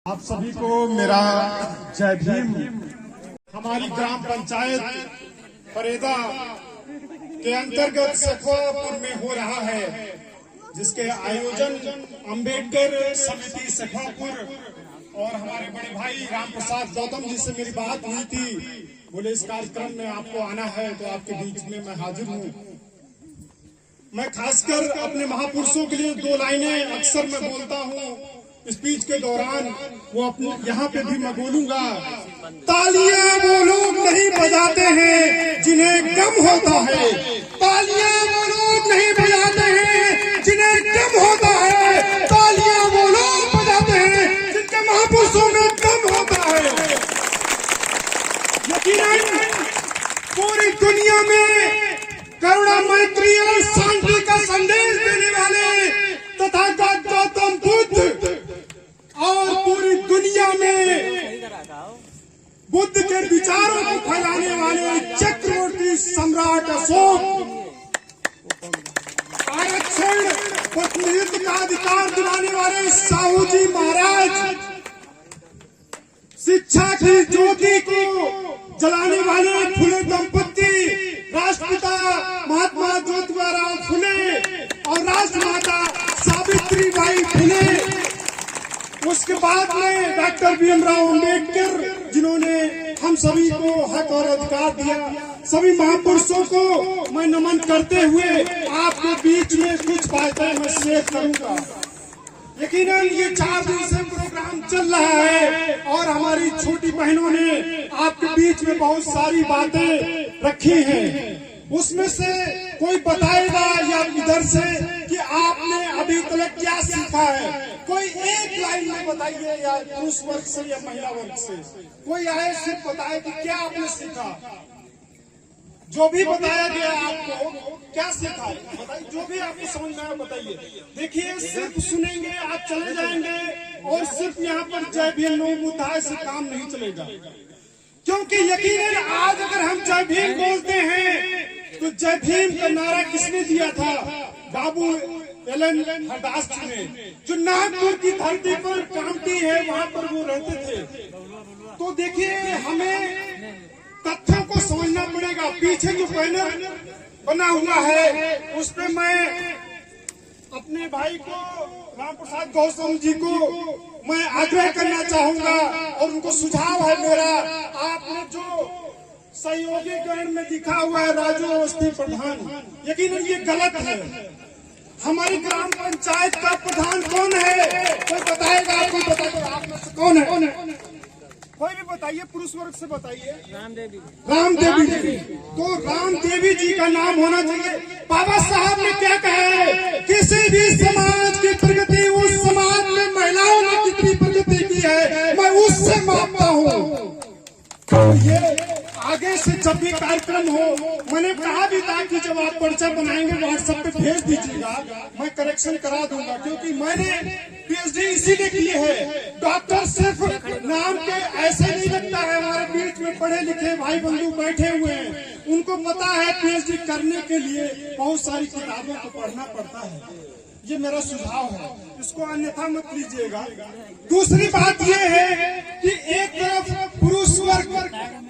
आप सभी को मेरा जय भीम। हमारी ग्राम पंचायत परेदा के अंतर्गत सखवापुर में हो रहा है, जिसके आयोजन अंबेडकर समिति सखवापुर और हमारे बड़े भाई राम प्रसाद गौतम जी से मेरी बात हुई थी। बोले इस कार्यक्रम में आपको आना है, तो आपके बीच में मैं हाजिर हूँ। मैं खासकर अपने महापुरुषों के लिए दो लाइनें अक्सर मैं बोलता हूँ स्पीच के दौरान, वो अपने यहाँ पे भी मैं बोलूंगा। तालियां वो लोग नहीं बजाते हैं जिन्हें गम होता है, तालियां वो लोग नहीं बजाते हैं जिन्हें गम होता है, तालियां वो लोग बजाते हैं जिनके महापुरुषों में गम होता है। यकीनन पूरी दुनिया में करुणा, मैत्री और शांति का संदेश देने वाले तथागत गौतम बुद्ध और पूरी दुनिया में बुद्ध के विचारों को फैलाने वाले चक्रवर्ती सम्राट अशोक, आरक्षण प्रतिनिधित्व का अधिकार दिलाने वाले साहू जी महाराज, शिक्षा की ज्योति को जलाने वाले फुले दंपति, राष्ट्रपिता महात्मा ज्योतिबा फुले और राष्ट्रमाता सावित्रीबाई फुले, उसके बाद में डॉक्टर भीमराव अम्बेडकर, जिन्होंने हम सभी को हक और अधिकार दिया। सभी महापुरुषों को मैं नमन करते हुए आपके बीच में कुछ बातें मैं शेयर करूंगा। यकीनन ये 4 दिन से प्रोग्राम चल रहा है और हमारी छोटी बहनों ने आपके बीच में बहुत सारी बातें रखी हैं। उसमें से कोई बताएगा या इधर से कि आपने अभी तक क्या सीखा है, कोई एक लाइन में बताइए, या पुरुष वर्ग से या महिला वर्ग से कोई आए सिर्फ बताए कि क्या आपने सीखा। जो भी बताया गया आपको क्या सीखा है बताइए, जो भी आपको समझ में आया बताइए। देखिए, सिर्फ सुनेंगे आप चले जाएंगे और सिर्फ यहाँ पर जय भीम मुद्दा से काम नहीं चलेगा, क्योंकि यकीनन आज अगर हम जय भीम बोलते हैं तो जय भीम का नारा किसने दिया था? बाबू एलन हरदास जी ने, जो नागपुर की धरती पर कामटी है वहाँ पर वो रहते थे। तो देखिए, हमें तथ्यों को समझना पड़ेगा। पीछे जो बैनर बना हुआ है उस पे मैं अपने भाई को राम प्रसाद गौतम जी को मैं आग्रह करना चाहूंगा और उनको सुझाव है मेरा, आपने जो सहयोगी गण में लिखा हुआ है राजू अवस्थी प्रधान, यकीनन ये गलत है। हमारी ग्राम पंचायत का प्रधान कौन है? कोई बताएगा? कोई बताएगा? आप में से कौन है? कोई भी बताइए, पुरुष वर्ग से बताइए। रामदेवी जी। तो रामदेवी जी का नाम होना चाहिए। बाबा साहब ने क्या कहा है? किसी भी समाज की प्रगति उस समाज में महिलाओं ने कितनी प्रगति की है मैं उससे मापता हूँ। तो ये आगे से जब भी कार्यक्रम हो, मैंने कहा भी था कि जब आप पर्चा बनाएंगे व्हाट्सएप पे भेज दीजिएगा, मैं करेक्शन करा दूंगा, क्योंकि मैंने पीएचडी इसीलिए की है। डॉक्टर सिर्फ नाम के ऐसे नहीं लगता है। हमारे बीच में पढ़े लिखे भाई बंधु बैठे हुए हैं, उनको पता है पीएचडी करने के लिए बहुत सारी किताबों को पढ़ना पड़ता है। ये मेरा सुझाव है, इसको अन्यथा मत लीजिएगा। दूसरी बात ये है कि एक तरफ पुरुष वर्ग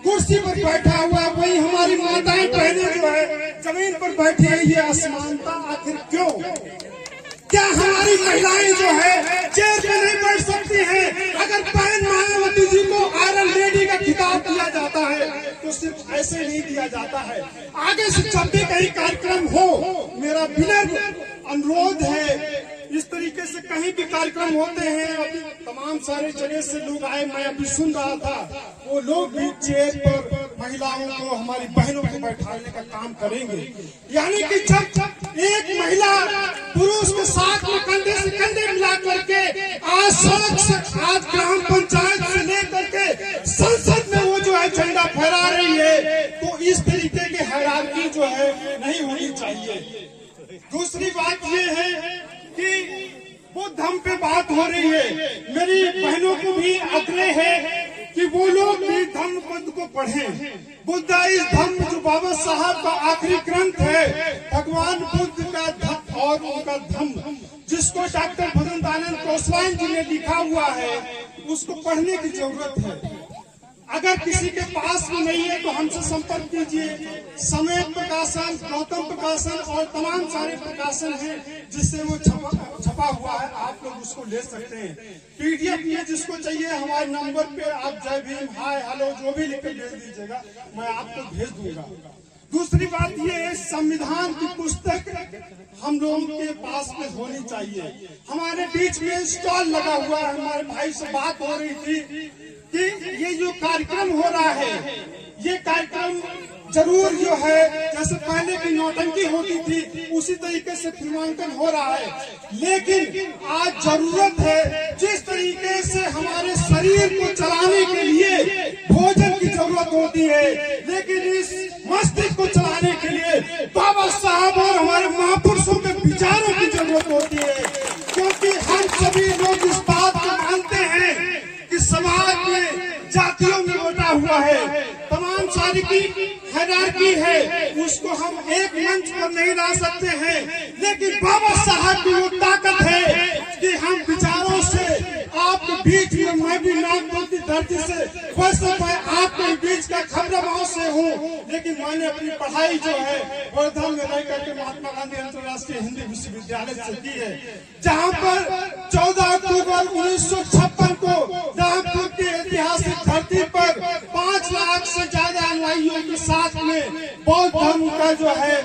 कुर्सी पर बैठा हुआ, वही हमारी माताएं बहनें जो है जमीन पर बैठी है। ये असमानता आखिर क्यों? क्या हमारी महिलाएं जो है चेयर पे नहीं बैठ सकती हैं? अगर बहन मायावती जी को आयरन लेडी का खिताब दिया जाता है तो सिर्फ ऐसे नहीं दिया जाता है। आगे से जब भी कहीं कार्यक्रम हो, मेरा विनम्र अनुरोध है, इस तरीके से कहीं भी कार्यक्रम होते हैं, अभी तमाम सारे जगह से लोग आए, मैं अभी सुन रहा था, वो लोग भी चेयर पर महिलाओं को, हमारी बहनों को बैठाने का काम करेंगे। यानी कि जब एक महिला पुरुष के साथ में कंधे से कंधे मिला करके आज सड़क से, आज ग्राम पंचायत से लेकर के संसद में वो जो है झंडा फहरा रही है, तो इस तरीके की हायरार्की जो है नहीं होनी चाहिए। दूसरी बात ये है कि बुद्ध हम पे बात हो रही है, मेरी बहनों को भी आग्रह है कि वो लोग भी धम्म पद को पढ़ें। बुद्ध इस धम्म जो बाबा साहब का आखिरी ग्रंथ है, भगवान बुद्ध का धम्म और उनका धम्म, जिसको डॉक्टर भजन दानंद गोस्वामी जी ने लिखा हुआ है, उसको पढ़ने की जरूरत है। अगर किसी के पास में नहीं है तो हमसे संपर्क कीजिए। समय प्रकाशन, गौतम प्रकाशन और तमाम सारे प्रकाशन हैं जिससे वो छपा हुआ है, आप लोग उसको ले सकते हैं। पीडीएफ में जिसको चाहिए हमारे नंबर पे आप जय भीम, हाय, हेलो जो भी लिख के भेज दीजिएगा, मैं आपको भेज दूंगा। दूसरी बात ये है, संविधान की पुस्तक हम लोगों के पास में होनी चाहिए। हमारे बीच में स्टॉल लगा हुआ है, हमारे भाई से बात हो रही थी कि ये जो कार्यक्रम हो रहा है, ये कार्यक्रम जरूर जो है जैसे पहले की नौटंकी होती थी उसी तरीके से फिल्मांकन हो रहा है, लेकिन आज जरूरत है जिस तरीके से हमारे शरीर को चलाने के लिए भोजन की जरूरत होती है, लेकिन इस मस्तिष्क को चलाने के लिए बाबा साहब और हमारे महापुरुषों के विचारों की जरूरत होती है। क्योंकि हम सभी लोग इस बात को मानते हैं कि समाज में जातियों में बटा हुआ है, तमाम सारी की हायरार्की है, उसको हम एक मंच पर नहीं ला सकते हैं, लेकिन बाबा साहब की वो ताकत है कि हम विचारों से आपके बीच में, मैं भी नागपुर की धरती से, वैसे मैं आपके बीच का खबरगांव से हूँ, लेकिन मैंने अपनी पढ़ाई जो है वर्धा में रह करके महात्मा गांधी अंतर्राष्ट्रीय हिंदी विश्वविद्यालय से की है, जहाँ पर 14 अक्टूबर 1956 को नागपुर की ऐतिहासिक धरती पर 5 लाख से ज्यादा अनुयायियों के साथ में बौद्ध धर्म का जो है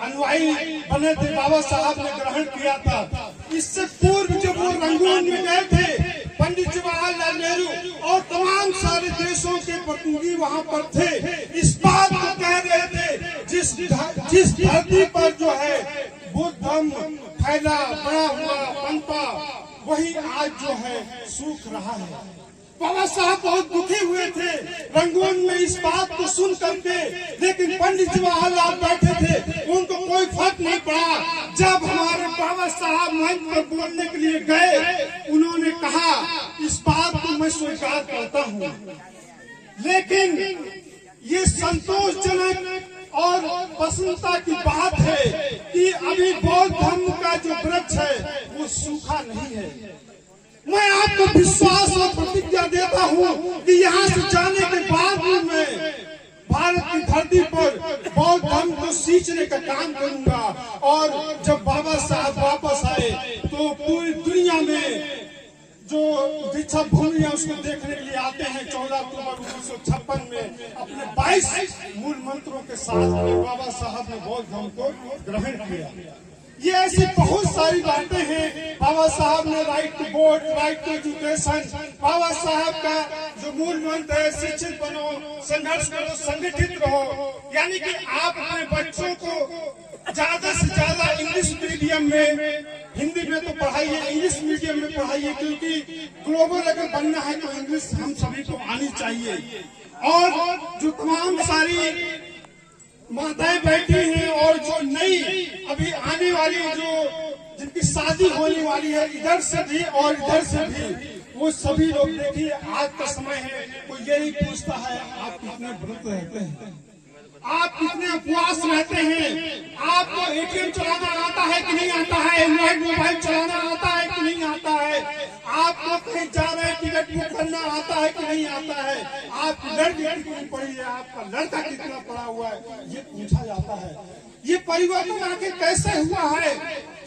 अनुयायी बने थे, बाबा साहब ने ग्रहण किया था। इससे पूर्व जब वो रंगून में गए थे, पंडित जवाहरलाल नेहरू और तमाम सारे देशों के प्रतिनिधि वहाँ पर थे, इस बात को कह रहे थे जिस धरती पर जो है बुद्ध धर्म फैला, बड़ा हुआ, पनपा, वही आज जो है सूख रहा है। बाबा साहब बहुत दुखी हुए थे रंगून में इस बात को सुन करके, लेकिन पंडित जवाहरलाल बैठे थे, उनको कोई फर्क नहीं पड़ा। जब हमारे बाबा साहब मंच पर बोलने के लिए गए, उन्होंने कहा इस बात को मैं स्वीकार करता हूँ, लेकिन ये संतोषजनक और प्रसन्नता की बात है कि अभी बौद्ध धर्म का जो वृक्ष है वो सूखा नहीं है। मैं आपको विश्वास और प्रतिज्ञा देता हूँ कि यहाँ से जाने के बाद भी मैं भारत की धरती पर बौद्ध धर्म को सींचने का काम करूंगा, और जब बाबा साहब वापस आए तो पूरी दुनिया में जो दीक्षा भूमि है उसको देखने के लिए आते हैं। 14 अक्टूबर 1956 में अपने 22 मूल मंत्रों के साथ में बाबा साहब ने बौद्ध धर्म को ग्रहण किया। ये ऐसी बहुत सारी बातें हैं। बाबा साहब ने right to vote, right to education, Baba Saheb का जो मूल मंत्र है शिक्षित बनो, संघर्ष करो, संगठित रहो, यानी कि आप अपने बच्चों को ज्यादा से ज्यादा इंग्लिश मीडियम में, हिंदी में तो पढ़ाइए, इंग्लिश मीडियम में पढ़ाइए, क्योंकि ग्लोबल अगर बनना है तो इंग्लिश हम सभी को आनी चाहिए। और जो तमाम सारी माताएं बैठी हैं और जो नई अभी आने वाली जो जिनकी शादी होने वाली है, इधर से भी और इधर से भी, वो सभी लोग देखिए आज का समय है, वो यही पूछता है आप कितने व्रत रहते हैं, आप कितने उपवास रहते हैं, आपको एटीएम चलाना आता है कि नहीं आता है, एंड्रॉइड मोबाइल चलाना आता है कि नहीं आता है, आपको कहीं जा रहे हैं टिकट बुक करना आता है कि नहीं आता है, आपकी लड़की कितनी पढ़ी है, आपका लड़का कितना पढ़ा हुआ है, ये पूछा जाता है। ये परिवर्तन आगे कैसे हुआ है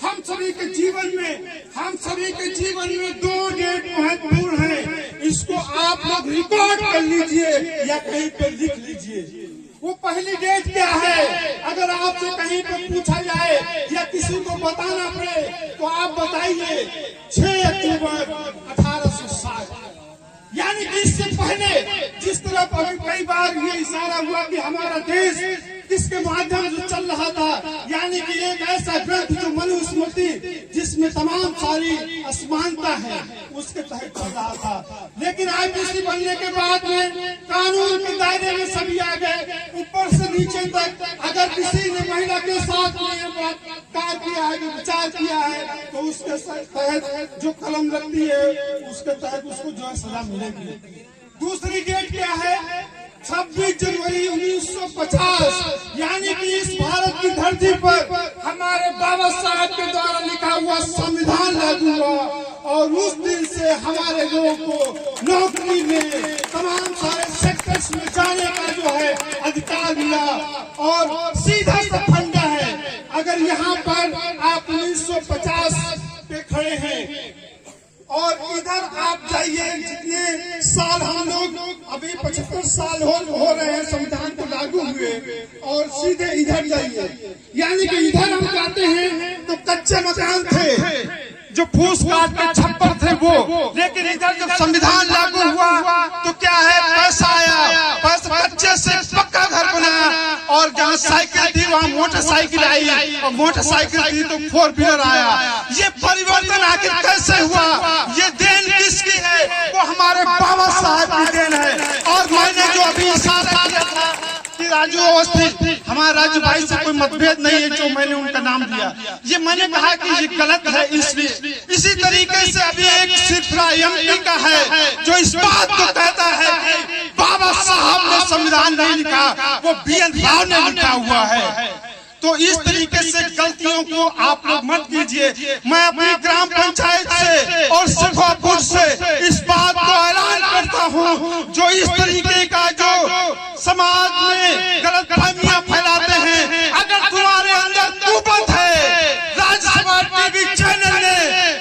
हम सभी के जीवन में? हम सभी के जीवन में 2 डेट महत्वपूर्ण है, इसको आप लोग रिकॉर्ड कर लीजिए या कहीं पे लिख लीजिए। वो पहली डेट क्या है? अगर आपसे कहीं पे पूछा जाए या किसी को बताना पड़े तो आप बताइए 6 अक्टूबर 1860। यानी कि इससे पहले जिस तरफ अभी कई बार ये इशारा हुआ कि हमारा देश किसके माध्यम से चल रहा था, यानी कि एक ऐसा ग्रंथ जो मनुस्मृति जिसमें तमाम सारी असमानता है उसके तहत चल रहा था। लेकिन आईपीसी बनने के बाद में कानून के दायरे में सभी आ गए, ऊपर से नीचे तक। अगर किसी ने महिला के साथ कार्य किया है, विचार किया है, तो उसके तहत जो कलम लगती है उसके तहत उसको जो है सजा मिलेगी। दूसरी डेट क्या है? 26 जनवरी 1950, यानी कि इस भारत की धरती पर हमारे बाबा साहब के द्वारा लिखा हुआ संविधान लागू हुआ, और उस दिन से हमारे लोगों को नौकरी में तमाम सारे सेक्टर्स में जाने का जो है अधिकार मिला और सीधा सा फंडा है। अगर यहाँ पर आप 1950 पे खड़े हैं और इधर आप जाइए, जितने साल हम लोग अभी 75 साल हो रहे हैं संविधान को लागू हुए, और सीधे इधर जाइए, यानी कि इधर हम जाते हैं तो कच्चे मकान थे जो फूस काट के छप्पर थे वो, लेकिन इधर जब संविधान लागू हुआ तो क्या है, पैसा आया, पैसा कच्चे से पक्का घर बना, और जहाँ साइकिल थी वहाँ मोटरसाइकिल आई, और मोटरसाइकिल थी तो 4 व्हीलर आया। ये परिवर्तन आखिर कैसे हुआ, ये देन किसकी है? वो हमारे बाबा साहब की देन है। और मैंने जो अभी इशारा किया था कि राजू अवस्थी, हमारे राजू भाई से कोई मतभेद नहीं है जो मैंने उनका नाम दिया, ये मैंने कहा कि ये गलत है इसलिए। इसी तरीके से अभी एक सिरफरा एमपी का है जो इस बात को कहता है कि बाबा साहब ने संविधान नहीं लिखा, वो BN राव ने लिखा हुआ है। तो इस तरीके से गलतियों को आप लोग मत कीजिए। मैं अपनी ग्राम पंचायत से और सिखापुर से इस बात को ऐलान करता हूँ, जो इस तरीके का जो समाज में गलतफहमियां फैलाते हैं, अगर तुम्हारे अंदर कुबत है, राज्यसभा टीवी चैनल ने,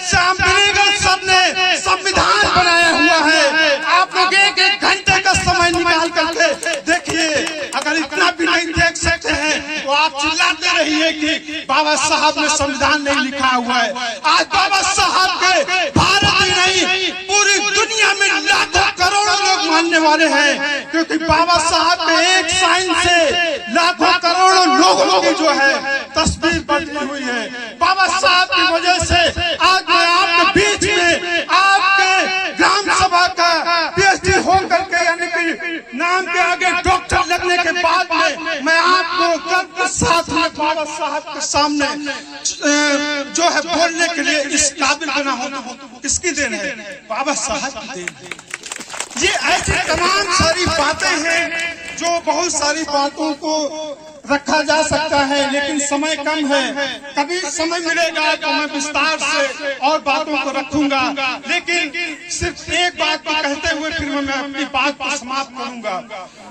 श्याम बेनेगल साहब ने संविधान बनाया हुआ है, आप लोग एक घंटे का समय निकाल करके देखिए। अगर इतना भी नहीं देख सकते हैं तो आप चिल्लाते रहिए कि बाबा साहब ने संविधान नहीं लिखा हुआ है। आज बाबा साहब के भारत ही नहीं पूरी दुनिया में लाखों करोड़ों लोग मानने वाले हैं, क्योंकि बाबा साहब के एक साइन से लाखों करोड़ों लोगों की जो है तस्वीर बदली हुई है। बाबा साहब की वजह से आज मैं आपके बीच में आपके ग्राम सभा का PhD होकर के, यानी कि नाम के आगे डॉक्टर लगने के बाद में मैं आपको गर्व के साथ में बाबा साहब के सामने जो है बोलने के लिए इस काबिल बना हूँ। किसकी देन है? बाबा साहब की देन है। ये ऐसी तमाम सारी बातें हैं जो बहुत सारी बातों को रखा जा सकता है, लेकिन समय कम है। कभी समय मिलेगा तो मैं विस्तार से और बातों को रखूंगा, लेकिन सिर्फ एक बात को कहते हुए फिर मैं अपनी बात को समाप्त करूंगा।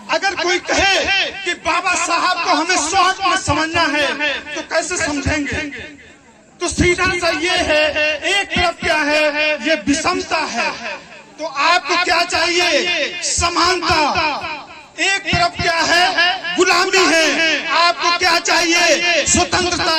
अगर कोई कहे कि बाबा साहब को हमें शॉर्ट में समझना है तो कैसे समझेंगे? तो सीधा सा ये है, एक तरफ क्या है, ये विषमता है, तो आपको क्या चाहिए? समानता। एक तरफ क्या है? गुलामी है, आपको क्या चाहिए? स्वतंत्रता।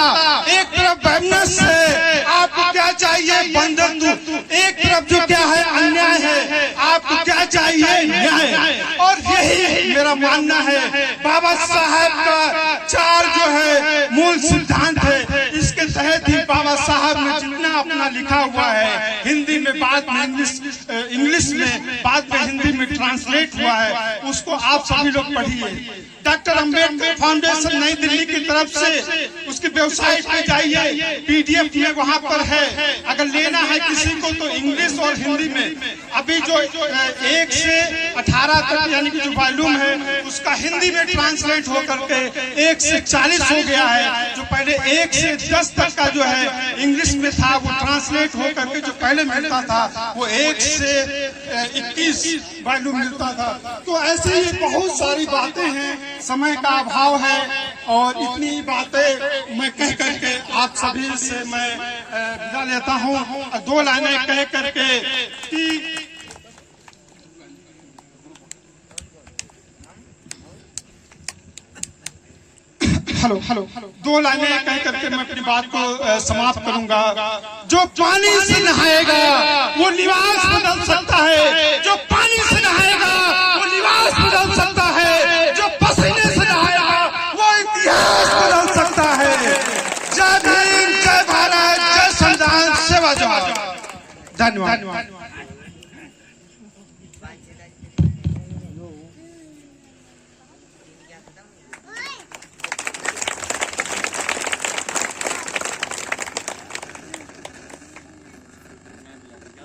एक तरफ वैमनस्य है, आपको क्या चाहिए? बंधुत्व। एक तरफ जो क्या है? अन्याय है, आपको क्या चाहिए? न्याय। और यही मेरा मानना है। बाबा साहब का 4 जो है मूल सिद्धांत है, इसके तहत ही बाबा साहब ने जितना अपना लिखा हुआ है, हिंदी में, बाद में इंग्लिश में, बाद में हिंदी में ट्रांसलेट हुआ है, उसको आप सभी लोग पढ़िए। डॉक्टर अंबेडकर फाउंडेशन नई दिल्ली की तरफ से उसकी वेबसाइट पे जाइए, PDF में वहाँ पर है। अगर लेना है किसी को तो इंग्लिश और हिंदी में। अभी जो 1 से 18 तक यानी कि जो वॉल्यूम है उसका हिंदी में ट्रांसलेट होकर के 1 से 40 हो गया है। जो पहले 1 से 10 तक का जो है इंग्लिश में था, वो ट्रांसलेट होकर के जो पहले मिलता था वो 1 से 21 वॉल्यूम मिलता था। तो ऐसे ही बहुत सारी बातें हैं, समय का अभाव है, और इतनी बातें मैं कह करके आप सभी से मैं विदा लेता हूँ। 2 लाइनें कह करके कि हेलो 2 लाइनें कह करके मैं अपनी बात को समाप्त करूंगा। जो पानी से नहाएगा वो निवास बदल सकता है, जो पानी से नहाएगा वो निवास बदल सकता है, जो पसीने से नहाएगा वो इतिहास बदल सकता है। जय भीम, जय भारत, जय संविधान, सेवा जवान। धन्यवाद।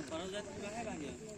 परस जाती है